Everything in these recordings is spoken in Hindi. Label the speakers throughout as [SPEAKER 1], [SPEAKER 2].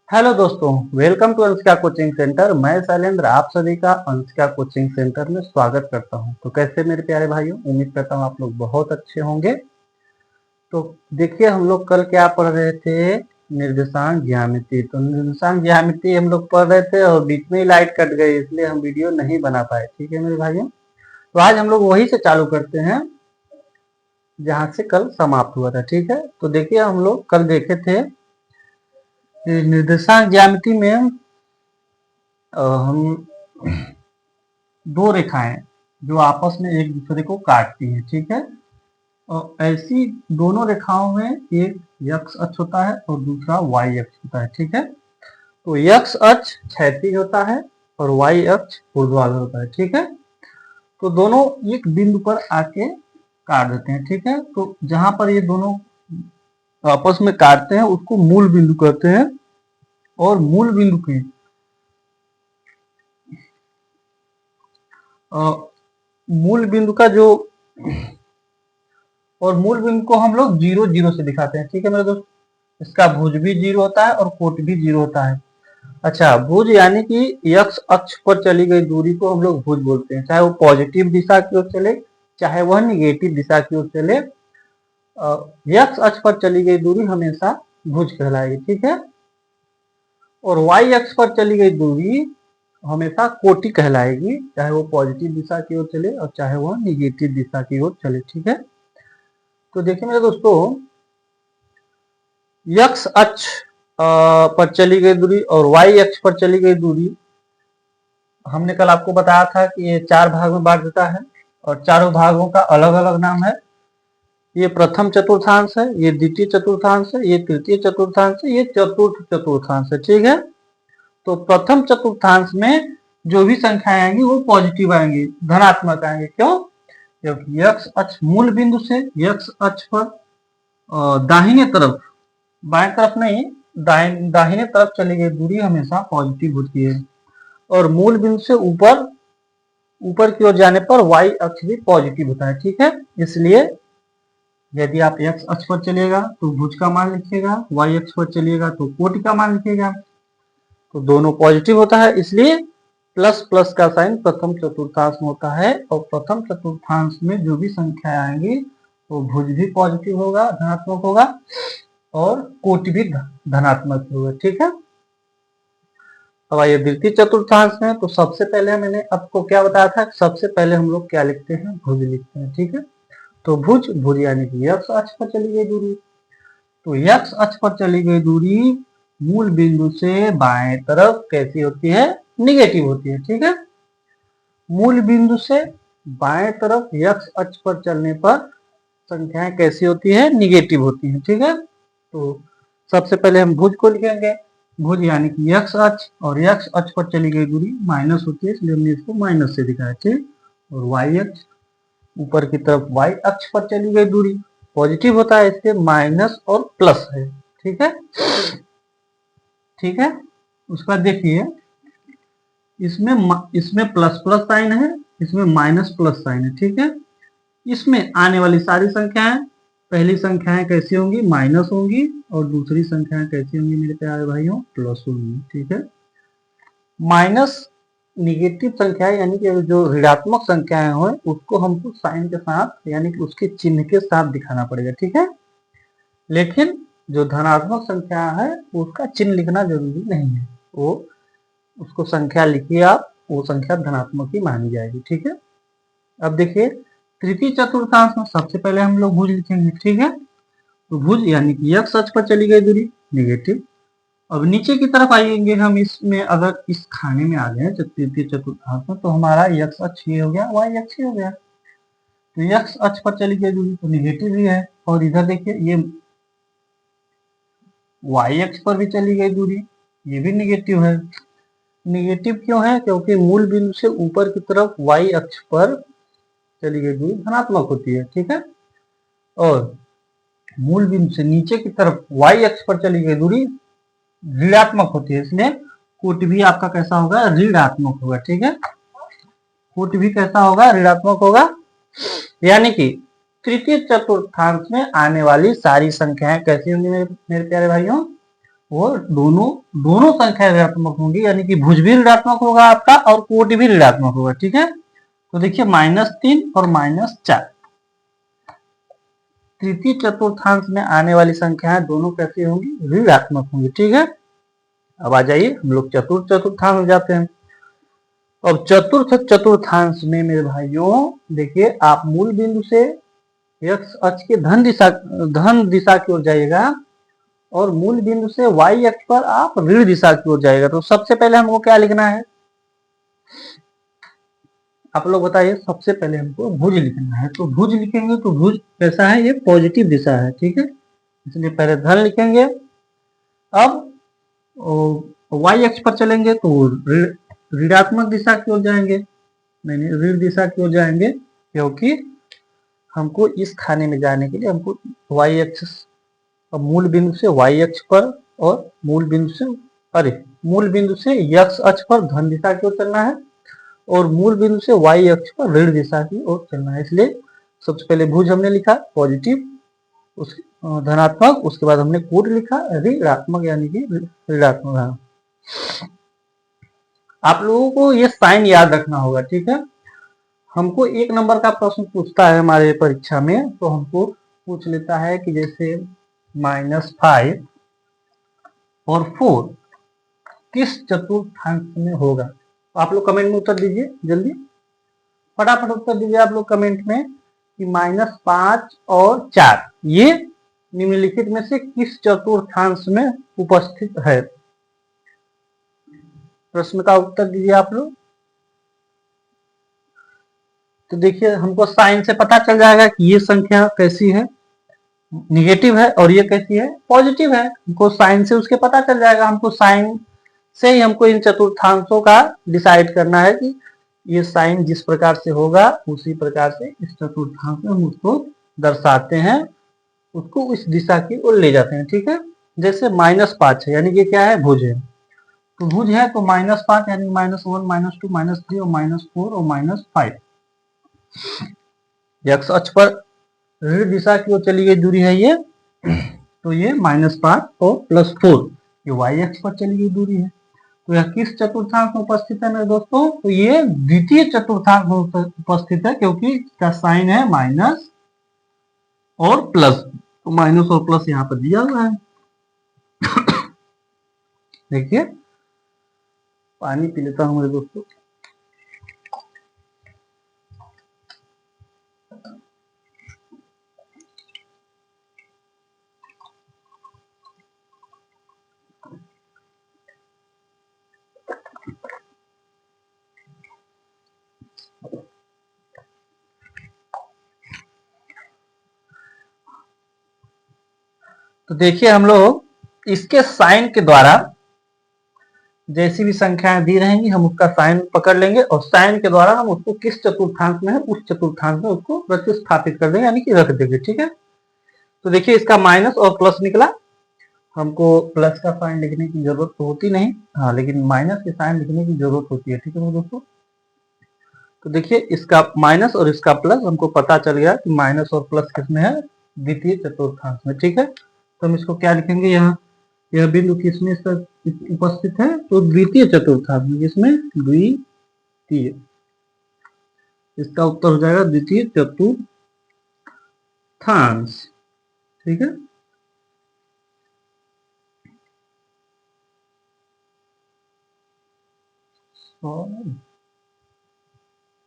[SPEAKER 1] हेलो दोस्तों, welcome to Anshika coaching centre. मैं शैलेंद्र आप सभी का अंशिका कोचिंग सेंटर में स्वागत करता हूं। तो कैसे मेरे प्यारे भाइयों, उम्मीद करता हूं आप लोग बहुत अच्छे होंगे। तो देखिए, हम लोग कल क्या पढ़ रहे थे, निर्देशांक ज्यामिति। तो निर्देशांक ज्यामिति हम लोग पढ़ रहे थे और बीच में ही लाइट कट गई, इसलिए हम वीडियो नहीं बना पाए। ठीक है मेरे भाइयों, तो आज हम लोग वही से चालू करते हैं जहां से कल समाप्त हुआ था। ठीक है, तो देखिए हम लोग कल देखे थे निर्देशांक ज्यामिति में हम दो रेखाएं जो आपस में एक दूसरे को काटती हैं। ठीक है, और ऐसी दोनों रेखाओं में एक x अक्ष होता है और दूसरा y अक्ष होता है। ठीक है, तो x अक्ष क्षैतिज होता है और y अक्ष ऊर्ध्वाधर होता है। ठीक है, तो दोनों एक बिंदु पर आके काट देते हैं। ठीक है, तो जहां पर ये दोनों आपस में काटते हैं उसको मूल बिंदु कहते हैं। और मूल बिंदु के मूल बिंदु का जो और मूल बिंदु को हम लोग 0 0 से दिखाते हैं। ठीक है मेरे दोस्त, इसका भुज भी 0 होता है और कोट भी 0 होता है। अच्छा, भुज यानी कि x अक्ष पर चली गई दूरी को हम लोग भुज बोलते हैं, चाहे वो पॉजिटिव दिशा की ओर चले चाहे वह निगेटिव दिशा की ओर चले। x अक्ष पर चली गई दूरी हमेशा भुज कहलाएगी। ठीक है, और y अक्ष पर चली गई दूरी हमेशा कोटि कहलाएगी, चाहे वो पॉजिटिव दिशा की ओर चले और चाहे वह निगेटिव दिशा की ओर चले। ठीक है, तो देखिए मेरे दोस्तों, x अक्ष पर चली गई दूरी और y अक्ष पर चली गई दूरी हमने कल आपको बताया था कि ये 4 भाग में बांट देता है और चारों भागों का अलग अलग नाम है। ये प्रथम चतुर्थांश है, ये द्वितीय चतुर्थांश है, ये तृतीय चतुर्थांश है, ये चतुर्थ चतुर्थांश है। ठीक है, तो प्रथम चतुर्थांश में जो भी संख्याएं आएंगी वो पॉजिटिव आएंगी, धनात्मक आएंगे। क्यों? क्योंकि x अक्ष मूल बिंदु से x अक्ष पर दाहिने तरफ, बाएं तरफ नहीं, दाहिने तरफ चली गई दूरी हमेशा पॉजिटिव होती है। और मूल बिंदु से ऊपर की ओर जाने पर y अक्ष भी पॉजिटिव होता है। ठीक है, इसलिए यदि आप x अक्ष पर चलिएगा तो भुज का मान लिखिएगा, y अक्ष पर चलिएगा तो कोटि का मान लिखिएगा। तो दोनों पॉजिटिव होता है, इसलिए प्लस प्लस का साइन प्रथम चतुर्थांश में होता है। और प्रथम चतुर्थांश में जो भी संख्या आएंगी वो भुज भी पॉजिटिव होगा, धनात्मक होगा, और कोटि भी धनात्मक होगा। ठीक है, अब आइए द्वितीय चतुर्थांश में। तो सबसे पहले मैंने आपको क्या बताया था, सबसे पहले हम लोग क्या लिखते हैं, भुज लिखते हैं। ठीक है, तो भुज यानी कि x अक्ष पर चली गई दूरी। तो x अक्ष पर चली गई दूरी मूल बिंदु से बाएं तरफ कैसी होती है, निगेटिव होती है। ठीक है, मूल बिंदु से बाएं तरफ x अक्ष पर चलने पर संख्याएं कैसी होती है, निगेटिव होती है। ठीक है, तो सबसे पहले हम भुज को लिखेंगे। भुज यानी कि x अक्ष, और x अक्ष पर चली गई दूरी माइनस होती है, इसलिए हमने इसको माइनस से दिखाया। ठीक, और y अक्ष, ऊपर की तरफ y अक्ष पर चली गई दूरी पॉजिटिव होता है, इसलिए माइनस और प्लस है। ठीक है, ठीक है, उसका देखिए इसमें प्लस प्लस साइन है, इसमें माइनस प्लस साइन है। ठीक है, इसमें आने वाली सारी संख्याएं, पहली संख्याएं कैसी होंगी, माइनस होंगी, और दूसरी संख्याएं कैसी होंगी मेरे प्यारे भाइयों, प्लस होंगी। ठीक है, माइनस निगेटिव संख्याएं यानी कि जो ऋणात्मक संख्याएं हो उसको हमको साइन के साथ यानी कि उसके चिन्ह के साथ दिखाना पड़ेगा। ठीक है, लेकिन जो धनात्मक संख्या है उसका चिन्ह लिखना जरूरी नहीं है, वो उसको संख्या लिखिए आप, वो संख्या धनात्मक ही मानी जाएगी। ठीक है, अब देखिए तृतीय चतुर्थांश में सबसे पहले हम लोग भुज लिखेंगे। ठीक है, तो भुज यानी कि x अक्ष पर चली गई दूरी निगेटिव। अब नीचे की तरफ आएंगे हम, इसमें अगर इस खाने में आ गए तृतीय चतुर्थांश में, तो हमारा x अक्ष ये हो गया, y अक्ष ये हो गया। तो x अक्ष पर चली गई दूरी तो निगेटिव ही है, और इधर देखिए ये y अक्ष पर भी चली गई दूरी, ये भी निगेटिव है। निगेटिव क्यों है? क्योंकि मूल बिंदु से ऊपर की तरफ y अक्ष पर चली गई दूरी धनात्मक होती है। ठीक है, और मूल बिंदु से नीचे की तरफ y अक्ष पर चली गई दूरी ऋणात्मक होती है, इसलिए कोटि भी आपका कैसा होगा, ऋणात्मक होगा। ठीक है, कोटि भी कैसा होगा, ऋणात्मक होगा। यानी कि तृतीय चतुर्थांश में आने वाली सारी संख्याएं कैसी होंगी मेरे प्यारे भाइयों, और दोनों दोनों संख्या ऋणात्मक होंगी, यानी कि भुज भी ऋणात्मक होगा आपका और कोटि भी ऋणात्मक होगा। ठीक है, तो देखिए -3 और -4 तृतीय चतुर्थांश में आने वाली संख्याएं दोनों कैसी होंगी, ऋणात्मक होंगी। ठीक है, अब आ जाइए हम लोग चतुर्थ चतुर्थांश में जाते हैं। अब चतुर्थ चतुर्थांश में मेरे भाइयों देखिए, आप मूल बिंदु से x अक्ष के धन दिशा की ओर जाइएगा और मूल बिंदु से y अक्ष पर आप ऋण दिशा की ओर जाइएगा। तो सबसे पहले हमको क्या लिखना है, आप लोग बताइए। सबसे पहले हमको भुज लिखना है, तो भुज लिखेंगे तो भुज कैसा है, ये पॉजिटिव दिशा है। ठीक है, इसलिए पहले धन लिखेंगे। अब y अक्ष पर चलेंगे तो ऋणात्मक दिशा की ओर जाएंगे, नहीं ऋण दिशा की ओर जाएंगे, क्योंकि हमको इस खाने में जाने के लिए हमको y अक्ष, अब मूल बिंदु से y अक्ष पर और मूल बिंदु से x अक्ष पर धन दिशा की ओर चलना है और मूल बिंदु से y अक्ष पर ऋण दिशा की ओर चलना है। इसलिए सबसे पहले भुज हमने लिखा पॉजिटिव, उस धनात्मक, उसके बाद हमने कोड लिखा ऋणात्मक, यानी कि ऋणात्मक। आप लोगों को ये साइन याद रखना होगा। ठीक है, हमको 1 नंबर का प्रश्न पूछता है हमारे परीक्षा में, तो हमको पूछ लेता है कि जैसे -5 और 4 किस चतुर्थांश में होगा। तो आप लोग कमेंट में उत्तर दीजिए, जल्दी फटाफट उत्तर दीजिए आप लोग कमेंट में कि -5 और 4 ये निम्नलिखित में से किस चतुर्थांश में उपस्थित है। प्रश्न का उत्तर दीजिए आप लोग। तो देखिए, हमको साइन से पता चल जाएगा कि ये संख्या कैसी है, निगेटिव है, और ये कैसी है, पॉजिटिव है। हमको साइन से उसके पता चल जाएगा। हमको साइन से ही हमको इन चतुर्थांशों का डिसाइड करना है कि ये साइन जिस प्रकार से होगा उसी प्रकार से इस चतुर्थांश में हम उसको दर्शाते हैं, उसको इस दिशा की ओर ले जाते हैं। ठीक है, जैसे -5 है, यानी कि क्या है, भुज है। तो भुज है तो -5 यानी -1 -2 -3 और -4 और -5 x अक्ष पर ऋण दिशा की ओर चली गई दूरी है ये, तो ये -5 और +4 ये y अक्ष पर चली गई दूरी है। तो यह किस चतुर्थांश में उपस्थित है मेरे दोस्तों, तो ये द्वितीय चतुर्थांश में उपस्थित है, क्योंकि इसका साइन है माइनस और प्लस, तो माइनस और प्लस यहाँ पर दिया हुआ है। देखिए, पानी पी लेता हूँ मेरे दोस्तों। तो देखिए, हम लोग इसके साइन के द्वारा जैसी भी संख्याएं दी रहेंगी हम उसका साइन पकड़ लेंगे और साइन के द्वारा हम उसको किस चतुर्थांश में है उस चतुर्थांश में उसको प्रतिस्थापित कर देंगे, यानी कि रख देंगे। ठीक है, तो देखिए इसका माइनस और प्लस निकला। हमको प्लस का साइन लिखने की जरूरत तो होती नहीं, हाँ, लेकिन माइनस के साइन लिखने की जरूरत होती है। ठीक है दोस्तों, तो देखिए इसका माइनस और इसका प्लस हमको पता चल गया कि माइनस और प्लस किसमें है, द्वितीय चतुर्थांश में। ठीक है, तो हम इसको क्या लिखेंगे, यहाँ यह बिंदु किसमें उपस्थित है, तो द्वितीय चतुर्थांश में। जिसमें द्वितीय, इसका उत्तर हो जाएगा द्वितीय चतुर्थांश। ठीक है,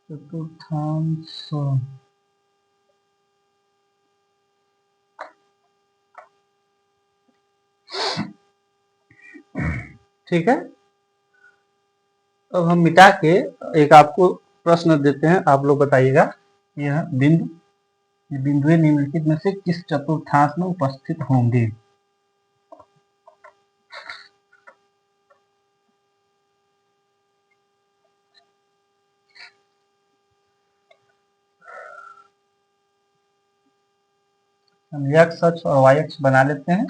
[SPEAKER 1] चतुर्थांश। ठीक है, अब हम मिटा के एक आपको प्रश्न देते हैं, आप लोग बताइएगा यह बिंदु निम्नलिखित में से किस चतुर्थांश में उपस्थित होंगे। हम x अक्ष और y अक्ष बना लेते हैं।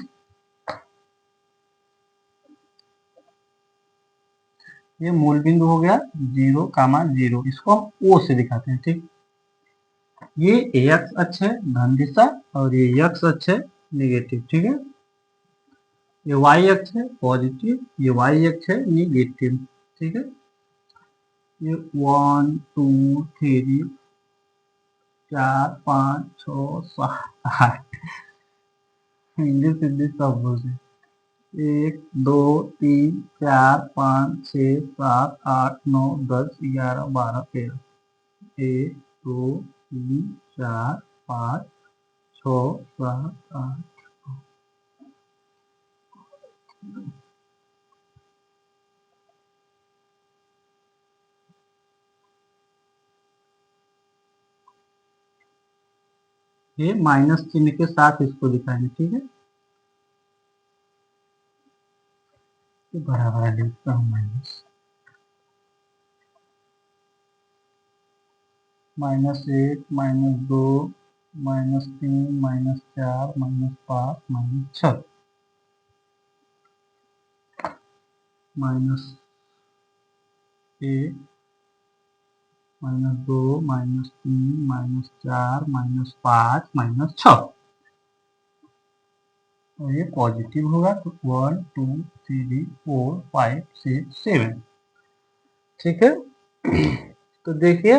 [SPEAKER 1] ये मूल बिंदु हो गया 0, 0, इसको हम O से दिखाते हैं। ठीक, ये x अक्ष है धन दिशा और ये x अक्ष है निगेटिव। ठीक है, ये वाई अक्ष है पॉजिटिव, ये वाई अक्ष है निगेटिव। ठीक है, ये 1 2 3 4 5 6 7 8 इंग्लिश हिंदी सब बोलते 1 2 3 4 5 6 7 8 9 10 11 12 13 1 2 3 4 5 6 7 8 ये माइनस चिन्ह के साथ इसको दिखाएंगे। ठीक है, ये बराबर लिखता हूँ -1 -2 -3 -4 -5 -6 -1 -2 -3 -4 -5 -6 और ये पॉजिटिव होगा तो 1 2 3 4 5 6 7। ठीक है, तो देखिए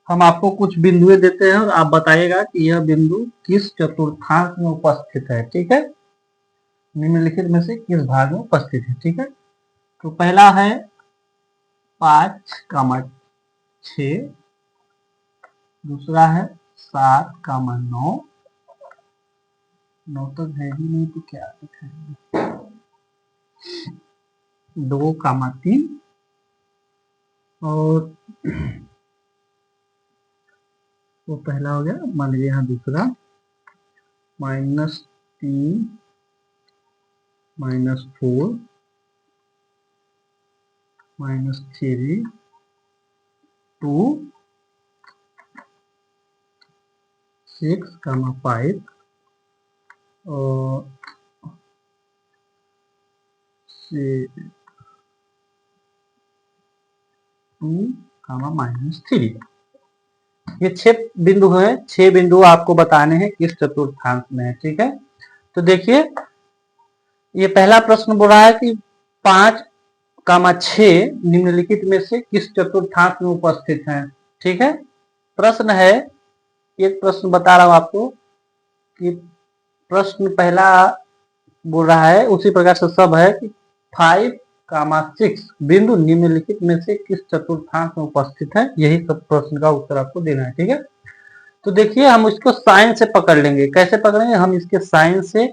[SPEAKER 1] हम आपको कुछ बिंदुएं देते हैं और आप बताइएगा कि यह बिंदु किस चतुर्थांश में उपस्थित है। ठीक है, निम्नलिखित में से किस भाग में उपस्थित है। ठीक है, तो पहला है 5, 6, दूसरा है 7, 9, 9 तक है ही नहीं तो क्या दिखाएंगे, 2, 3 और वो पहला हो गया। मान लीजिए यहाँ दूसरा -3 -4 -3 2 6, 5 और 2, -3। ये 6 बिंदु है, 6 बिंदु आपको बताने हैं किस चतुर्थांश में है। ठीक है, तो देखिए ये पहला प्रश्न बोल रहा है कि 5, 6 निम्नलिखित में से किस चतुर्थांश में उपस्थित हैं। ठीक है, प्रश्न है, एक प्रश्न बता रहा हूं आपको कि प्रश्न पहला बोल रहा है उसी प्रकार से सब है कि 5, 6 बिंदु निम्नलिखित में से किस चतुर्थांश में उपस्थित है, यही सब प्रश्न का उत्तर आपको देना है। ठीक है, तो देखिए हम इसको साइन से पकड़ लेंगे। कैसे पकड़ेंगे, हम इसके साइन से,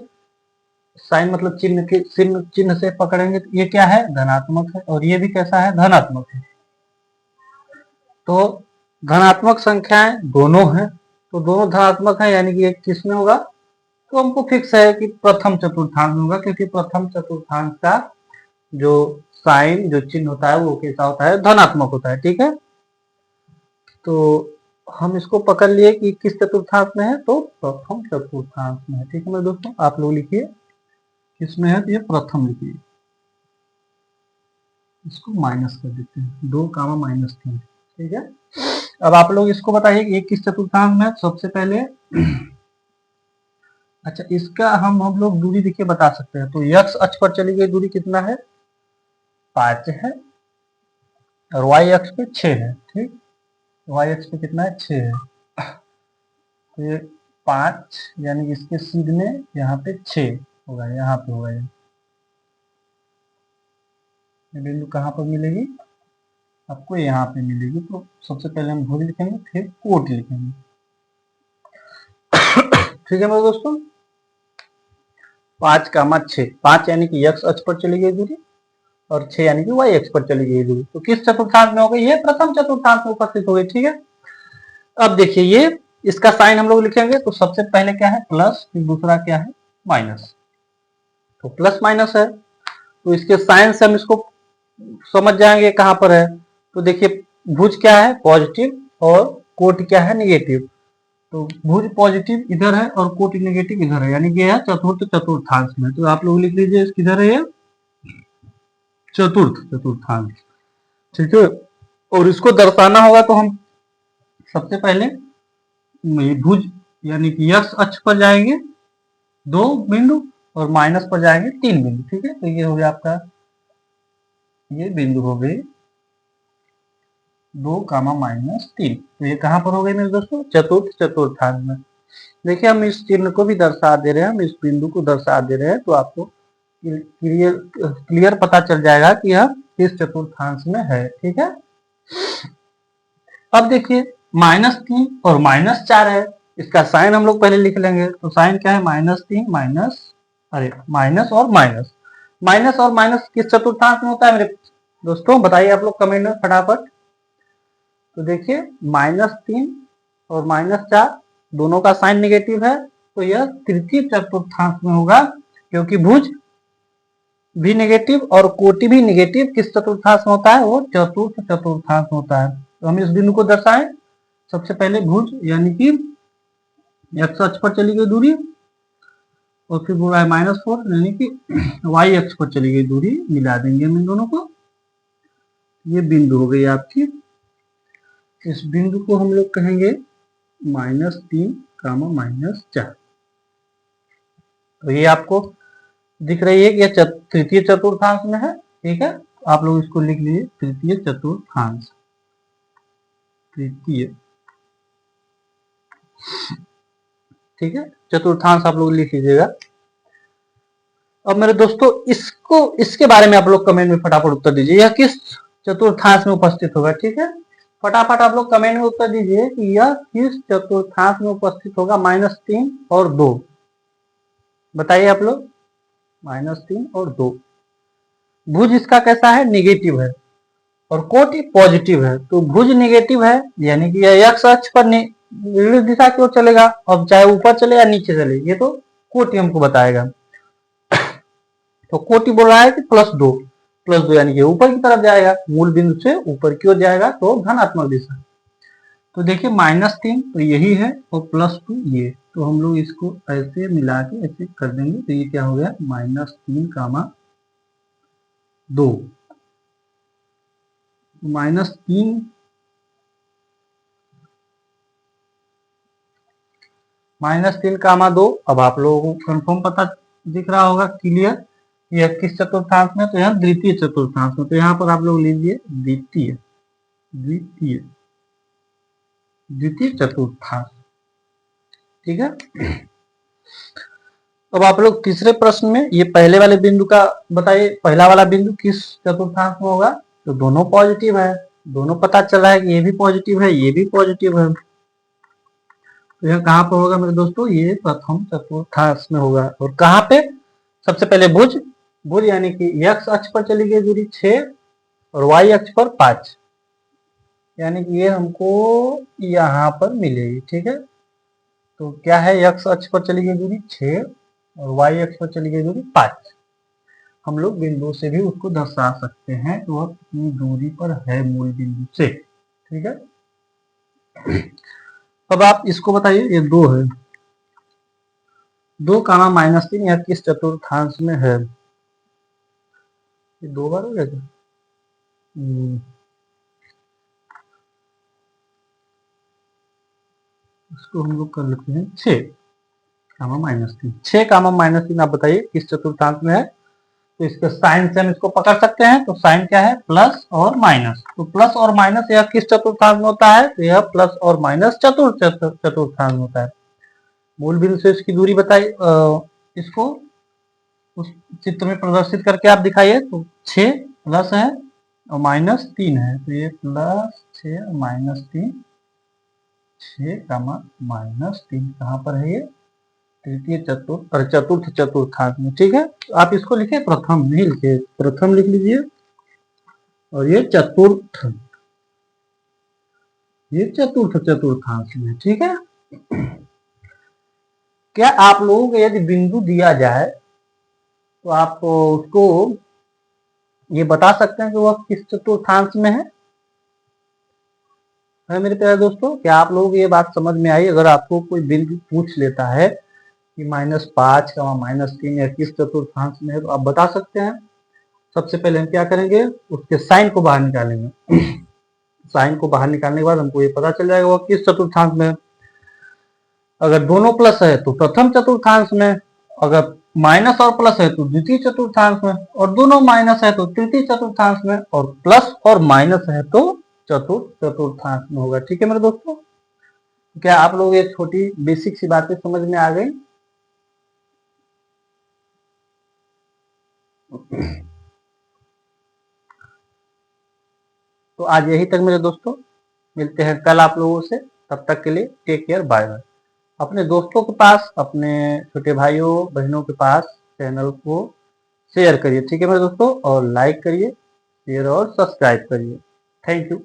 [SPEAKER 1] साइन मतलब चिन्ह के चिन्ह से पकड़ेंगे। तो ये क्या है, धनात्मक है और ये भी कैसा है, धनात्मक है। तो धनात्मक संख्याएं दोनों हैं, तो दोनों धनात्मक है, यानी कि एक किस में होगा, तो हमको फिक्स है कि प्रथम चतुर्थांश में होगा, क्योंकि प्रथम चतुर्थांश का जो साइन जो चिन्ह होता है वो कैसा होता है, धनात्मक होता है। ठीक है, तो हम इसको पकड़ लिए कि किस चतुर्थांश में है, तो प्रथम चतुर्थांश में है। ठीक है मेरे दोस्तों, आप लोग लिखिए किसमें है, तो ये प्रथम लिखिए, इसको माइनस कर देते हैं, 2, -3। ठीक है, अब आप लोग इसको बताइए कि ये किस चतुर्थांश में है। सबसे पहले अच्छा, इसका हम लोग दूरी देखिए बता सकते हैं। तो x अक्ष पर चली गई दूरी कितना है, 5 है और y अक्ष पे 6 है। ठीक, y अक्ष पे कितना है, 6 है। तो ये 5 यानी कि इसके सीध में यहाँ पे 6 होगा, यहाँ पे होगा। ये बिंदु कहाँ पर मिलेगी, आपको यहाँ पे मिलेगी। तो सबसे पहले हम भुज लिखेंगे, फिर कोट लिखेंगे। ठीक है मेरे दोस्तों, 5, 6, 5 यानी कि x अक्ष पर चली गई दूरी और 6 यानी कि y अक्ष पर चली गई दूरी। तो किस चतुर्थांश में हो गई, ये प्रथम चतुर्थांश में उपस्थित हो गई। ठीक है, अब देखिए ये इसका साइन हम लोग लिखेंगे। तो सबसे पहले क्या है, प्लस, फिर दूसरा क्या है, माइनस। तो प्लस माइनस है, तो इसके साइन से हम इसको समझ जाएंगे कहां पर है। तो देखिए भुज क्या है, पॉजिटिव और कोट क्या है, निगेटिव। तो भुज पॉजिटिव इधर है और कोट नेगेटिव इधर है, यानी कि यह चतुर्थ चतुर्थांश में। तो आप लोग लिख लीजिए किधर है, ये चतुर्थ चतुर्थांश। ठीक है, और इसको दर्शाना होगा तो हम सबसे पहले भुज यानी कि x अक्ष पर जाएंगे 2 बिंदु और माइनस पर जाएंगे 3 बिंदु। ठीक है, तो ये हो गया आपका, ये बिंदु हो गई 2, -3। तो ये कहाँ पर हो गई मेरे दोस्तों? चतुर्थ चतुर्थांश में। देखिए हम इस चिन्ह को भी दर्शा दे रहे हैं, हम इस बिंदु को दर्शा दे रहे हैं, तो आपको क्लियर पता चल जाएगा कि यह किस चतुर्थांश में है। ठीक है, अब देखिए -3 और -4 है, इसका साइन हम लोग पहले लिख लेंगे। तो साइन क्या है? -3 माइनस और माइनस। माइनस और माइनस किस चतुर्थांश में होता है मेरे दोस्तों? बताइए आप लोग कमेंट में फटाफट। तो देखिए -3 और -4 दोनों का साइन नेगेटिव है, तो यह तृतीय चतुर्थांश में होगा, क्योंकि भुज भी नेगेटिव और कोटि भी नेगेटिव किस चतुर्थांश में होता है? वो चतुर्थ चतुर्थांश में होता है। तो हम इस बिंदु को दर्शाएं। सबसे पहले भुज यानी कि एक्स अक्ष पर चली गई दूरी, और फिर बोला है -4 यानी कि वाई अक्ष पर चली गई दूरी, मिला देंगे हम इन दोनों को। ये बिंदु हो गई आपकी, इस बिंदु को हम लोग कहेंगे -3, -4। तो ये आपको दिख रही है कि यह तृतीय चतुर्थांश में है। ठीक है, आप लोग इसको लिख लीजिए, तृतीय चतुर्थांश, तृतीय। ठीक है, चतुर्थांश आप लोग लिख लीजिएगा। अब मेरे दोस्तों इसके बारे में आप लोग कमेंट में फटाफट उत्तर दीजिए, यह किस चतुर्थांश में उपस्थित होगा। ठीक है, फटाफट आप लोग कमेंट में उत्तर दीजिए कि यह किस चतुर्थांश में उपस्थित होगा। -3 और 2, बताइए आप लोग। -3 और 2, भुज इसका कैसा है? नेगेटिव है, और कोटि पॉजिटिव है। तो भुज नेगेटिव है, यानी कि यह एक्स अक्ष पर विरुद्ध दिशा की ओर चलेगा, अब चाहे ऊपर चले या नीचे चले, ये तो कोटि हमको बताएगा। तो कोटि बोल रहा है कि +2 यानी कि ऊपर की तरफ जाएगा, मूल बिंदु से ऊपर की ओर जाएगा, तो धनात्मक दिशा। तो देखिए -3 तो यही है, और +2 ये, तो हम लोग इसको ऐसे मिला के ऐसे कर देंगे, तो ये क्या हो गया? -3, -2, -3 -3, 2। अब आप लोगों को कंफर्म पता दिख रहा होगा, क्लियर, यह किस चतुर्थांश में? तो यह द्वितीय चतुर्थांश में। तो यहाँ पर आप लोग लीजिए द्वितीय, द्वितीय, द्वितीय चतुर्थांश। ठीक है, अब आप लोग तीसरे प्रश्न में ये पहले वाले बिंदु का बताइए, पहला वाला बिंदु किस चतुर्थांश में होगा? तो दोनों पॉजिटिव है, दोनों पता चला है कि ये भी पॉजिटिव है, ये भी पॉजिटिव है। तो यह कहाँ पर होगा मेरे दोस्तों? ये प्रथम चतुर्थांश में होगा। और कहाँ पे? सबसे पहले भुज, भुज यानी कि एक्स अक्ष पर चली गई दूरी 6 और वाई अक्ष पर 5, यानी कि ये हमको यहाँ पर मिलेगी। ठीक है, तो क्या है? एक्स अक्ष पर चली गई दूरी 6 और वाई अक्ष पर चली गई दूरी 5। हम लोग बिंदु से भी उसको दर्शा सकते हैं, तो वह कितनी दूरी पर है मूल बिंदु से। ठीक है, अब आप इसको बताइए, ये 2 है, 2, -3, यह किस चतुर्थांश में है? ये 2 बार हो गया क्या? इसको हम लोग कर लेते हैं 6, -3, 6, -3, आप बताइए किस चतुर्थांश में है? तो इसके साइन से हम इसको पकड़ सकते हैं। तो साइन क्या है? प्लस और माइनस। तो प्लस और माइनस यह किस चतुर्थांश में होता है? तो यह प्लस और माइनस चतुर्थांश में होता है। मूल बिंदु से इसकी दूरी बताइए, इसको उस चित्र में प्रदर्शित करके आप दिखाइए। तो 6 प्लस है और -3 है, तो ये +6 और -3, 6, -3 कहाँ पर है? ये तृतीय चतुर्थ चतुर्थांश में। ठीक है, आप इसको लिखे प्रथम, नहीं लिखे, प्रथम लिख लीजिए, और ये चतुर्थ, ये चतुर्थ चतुर्थांश में। ठीक है, क्या आप लोगों को यदि बिंदु दिया जाए तो आप उसको ये बता सकते हैं कि वह किस चतुर्थांश में है मेरे प्यारे दोस्तों? क्या आप लोगों को ये बात समझ में आई? अगर आपको कोई बिंदु पूछ लेता है कि -5, -3 या किस चतुर्थांश में है, तो आप बता सकते हैं। सबसे पहले हम क्या करेंगे? उसके साइन को बाहर निकालेंगे। साइन को बाहर निकालने के बाद हमको ये पता चल जाएगा वह किस चतुर्थांश में है। अगर दोनों प्लस है तो प्रथम चतुर्थांश में, अगर माइनस और प्लस है तो द्वितीय चतुर्थांश में, और दोनों माइनस है तो तृतीय चतुर्थांश में, और प्लस और माइनस है तो चतुर्थ चतुर्थांश में होगा। ठीक है मेरे दोस्तों, क्या आप लोग ये छोटी बेसिक सी बातें समझ में आ गई? तो आज यही तक मेरे दोस्तों, मिलते हैं कल आप लोगों से, तब तक के लिए टेक केयर, बाय बाय। अपने दोस्तों के पास, अपने छोटे भाइयों बहनों के पास चैनल को शेयर करिए। ठीक है मेरे दोस्तों, और लाइक करिए, शेयर और सब्सक्राइब करिए। Thank you.